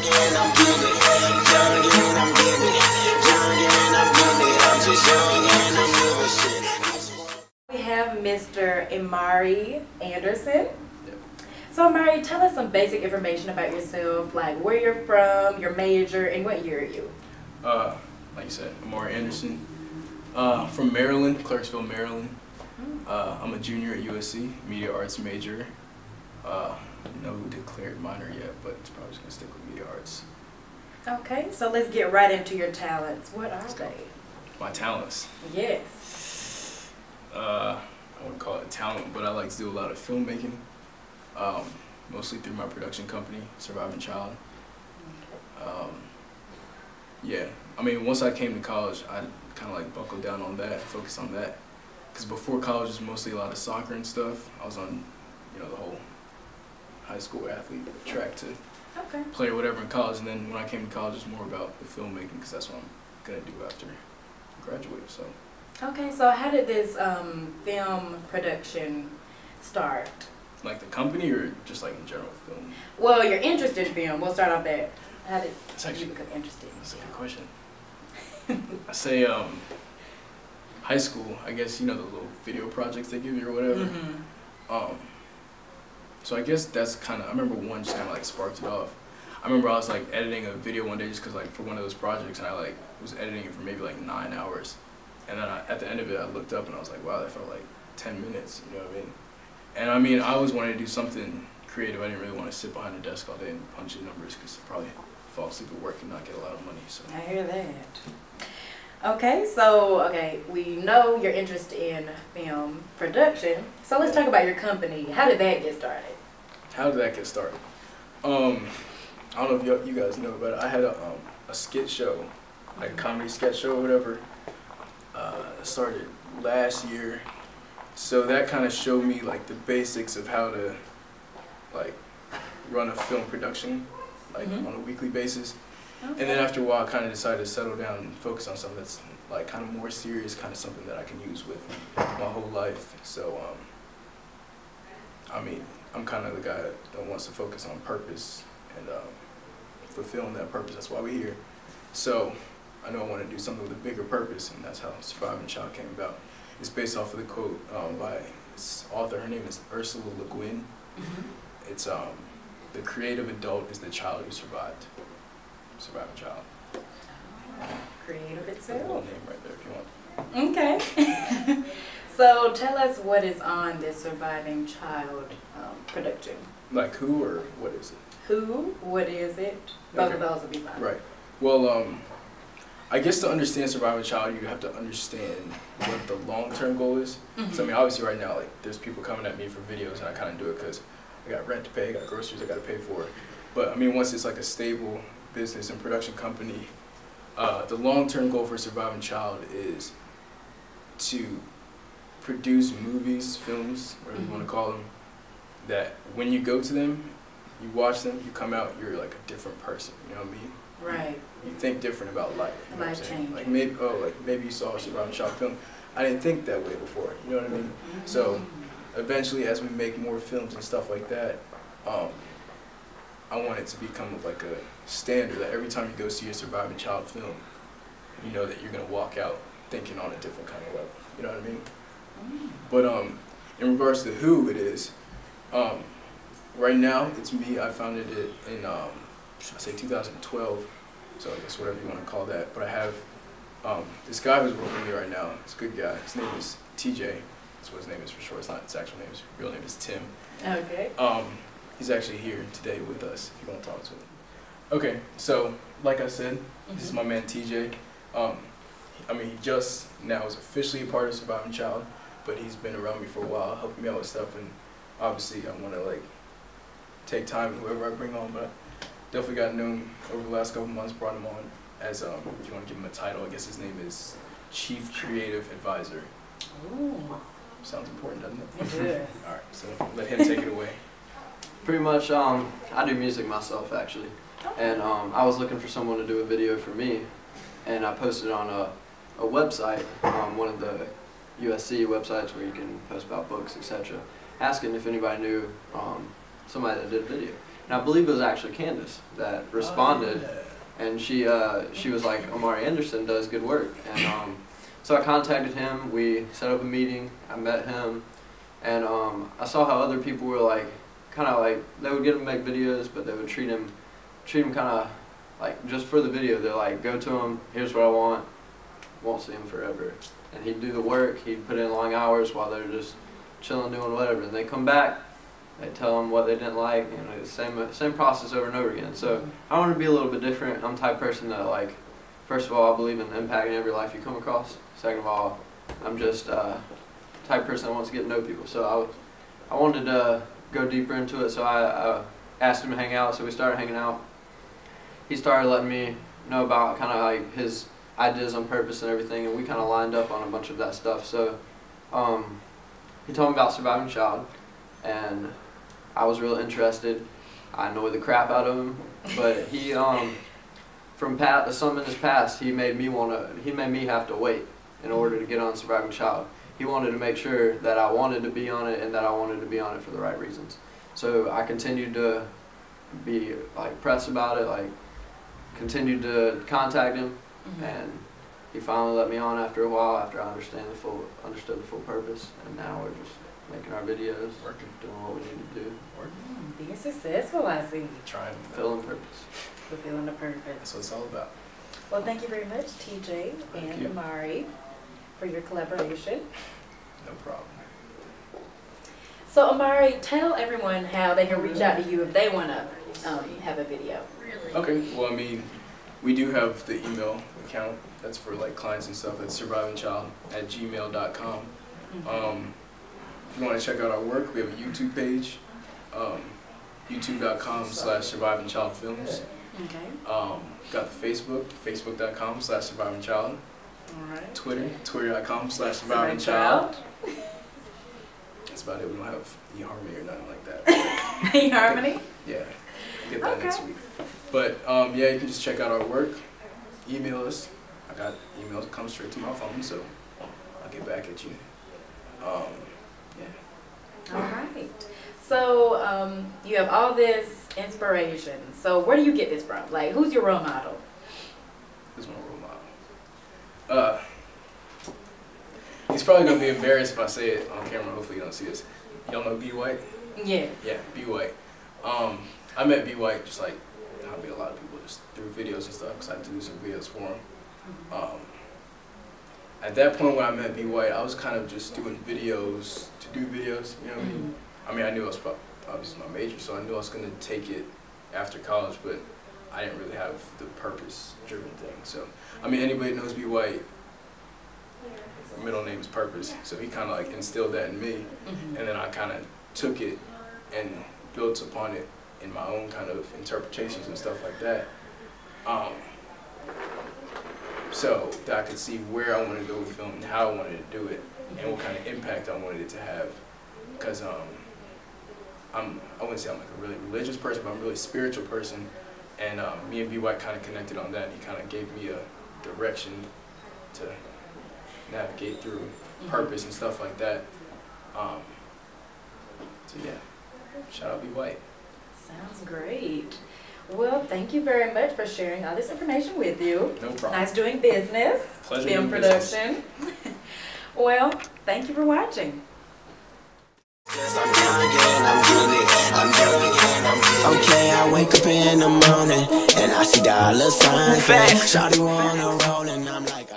and I'm getting it. Young and I'm getting it. Young and I'm getting it. I'm just young and I'm living shit. We have Mr. Imari Anderson. So Imari, tell us some basic information about yourself, like where you're from, your major, and what year are you? Like you said, Imari Anderson. From Maryland, Clarksville, Maryland. I'm a junior at USC, media arts major. No declared minor yet, but it's probably just gonna stick with media arts. Okay, so let's get right into your talents. What are they? My talents? Yes. I wouldn't call it a talent, but I like to do a lot of filmmaking. Mostly through my production company, Surviving Child. Yeah, I mean, once I came to college, I kind of like buckled down on that, focused on that. Because before college, it was mostly a lot of soccer and stuff. I was on, the whole high school athlete track to play or whatever in college. And then when I came to college, it was more about the filmmaking, because that's what I'm going to do after I graduate, so. Okay, so how did this film production start? Like the company or just like in general film? Well, you're interested in film. We'll start off there. How did you become interested? That's a good question. I say high school, I guess, the little video projects they give you or whatever. So I guess that's kind of, I remember one just kind of like sparked it off. I remember I was like editing a video one day just because like for one of those projects, and I like was editing it for maybe like 9 hours. And then at the end of it, I looked up and I was like, wow, that felt like 10 minutes, you know what I mean? And I mean, I always wanted to do something creative. I didn't really want to sit behind a desk all day and punch in numbers, because I'd probably fall asleep at work and not get a lot of money. So I hear that. Okay, so we know you're interested in film production. So let's talk about your company. How did that get started? How did that get started? I don't know if you guys know, but I had a skit show, like a comedy sketch show or whatever. Started last year. So that kind of showed me like the basics of how to like run a film production like on a weekly basis. And then after a while I kind of decided to settle down and focus on something that's like kind of more serious, kind of something that I can use with my whole life. So I mean, I'm kind of the guy that wants to focus on purpose and fulfilling that purpose. That's why we're here. So I know I want to do something with a bigger purpose, and that's how Surviving Child came about. It's based off of the quote by its author. Her name is Ursula Le Guin. It's the creative adult is the child who survived. Surviving Child. Creative That's a itself. little name right there if you want. Okay. So tell us what is on this Surviving Child production. Like who or what is it? Who? What is it? Both of those will be fine. Right. Well, I guess to understand Surviving Child, you have to understand what the long-term goal is. So I mean, obviously right now, like there's people coming at me for videos, and I kind of do it because I got rent to pay, I got groceries I got to pay for. But I mean, once it's like a stable business and production company, the long-term goal for Surviving Child is to produce movies, films, whatever you want to call them, that when you go to them, you watch them, you come out, you're like a different person. You know what I mean? Right. You think different about life. You know Life change. Like maybe you saw a Surviving Child film. I didn't think that way before. You know what I mean? So eventually, as we make more films and stuff like that, I want it to become like a standard that every time you go see a Surviving Child film, you know that you're gonna walk out thinking on a different kind of level. You know what I mean? But in regards to who it is, right now it's me. I founded it in I say 2012, so I guess whatever you want to call that. But I have this guy who's working with me right now. He's a good guy. His name is TJ. That's what his name is for short. It's not his actual name. His real name is Tim. Okay. He's actually here today with us if you want to talk to him. Okay, so like I said, this is my man TJ. I mean, he just now is officially a part of Surviving Child, but he's been around me for a while, helping me out with stuff, and obviously I want to like take time with whoever I bring on, but I definitely got to know him over the last couple months, brought him on as, if you want to give him a title, I guess his name is Chief Creative Advisor. Ooh. Sounds important, doesn't it? It is. Alright, so let him take it away. Pretty much, I do music myself actually, and I was looking for someone to do a video for me, and I posted on a website, one of the USC websites where you can post about books, etc., asking if anybody knew somebody that did a video. and I believe it was actually Candace that responded, and she was like, Imari Anderson does good work, and so I contacted him. We set up a meeting. I met him, and I saw how other people were like, kind of like, they would get him to make videos, but they would treat him kind of like just for the video. They're like, go to him, here's what I want, won't see him forever. And he'd do the work, he'd put in long hours while they're just chilling, doing whatever. And they come back, they tell them what they didn't like, you know, the same process over and over again. So I want to be a little bit different. I'm the type of person that, like, first of all, I believe in impacting every life you come across. Second of all, I'm just the type of person that wants to get to know people. So I wanted to go deeper into it, so I asked him to hang out, so we started hanging out. He started letting me know about kind of like his ideas on purpose and everything, and we kind of lined up on a bunch of that stuff. So he told me about Surviving Child, and I was real interested. I annoyed the crap out of him, but he from some in his past, he made me have to wait in order to get on Surviving Child. He wanted to make sure that I wanted to be on it and that I wanted to be on it for the right reasons. So I continued to be like pressed about it, like continued to contact him, and he finally let me on after a while, after I understood the full purpose, and now we're just making our videos, doing what we need to do. Being successful, I see. Trying to Fulfilling purpose. Fulfilling the purpose. That's what it's all about. Well, thank you very much, TJ and Imari, for your collaboration. No problem. So, Imari, tell everyone how they can reach out to you if they want to have a video. Okay, well, I mean, we do have the email account that's for like clients and stuff. It's survivingchild@gmail.com. If you want to check out our work, we have a YouTube page, youtube.com/survivingchildfilms. Okay. Got the Facebook, facebook.com/survivingchild. Alright. Twitter, twitter.com/survivingchild. That's about it. We don't have eHarmony or nothing like that. eHarmony? Yeah, get that next week. But yeah, you can just check out our work. Email us. I got emails that come straight to my phone, so I'll get back at you. Yeah. All right. So you have all this inspiration. So where do you get this from? Like, who's your role model? Who's my role model? He's probably gonna be embarrassed if I say it on camera. Hopefully you don't see this. Y'all know B. White? Yeah. Yeah, B. White. I met B. White just like how I meet a lot of people just through videos and stuff, because I do some videos for him. At that point when I met B. White, I was kind of just doing videos to do videos, you know what I mean? I mean, I knew I was obviously my major, so I knew I was going to take it after college, but I didn't really have the purpose-driven thing. So, I mean, anybody that knows B. White, her middle name is Purpose, so he kind of like instilled that in me, and then I kind of took it and built upon it in my own kind of interpretations and stuff like that. So that I could see where I wanted to go with film and how I wanted to do it and what kind of impact I wanted it to have. Because I wouldn't say I'm like a really religious person, but I'm a really spiritual person. And me and B. White kind of connected on that. He kind of gave me a direction to navigate through purpose and stuff like that. So yeah, shout out B. White. Sounds great. Well, thank you very much for sharing all this information with you. No problem. Nice doing business. Pleasure Film doing production. Well, thank you for watching. I'm young and I'm getting it. I'm young and I'm getting it. Okay, I wake up in the morning and I see dollar signs. Shawty wanna roll and I'm like.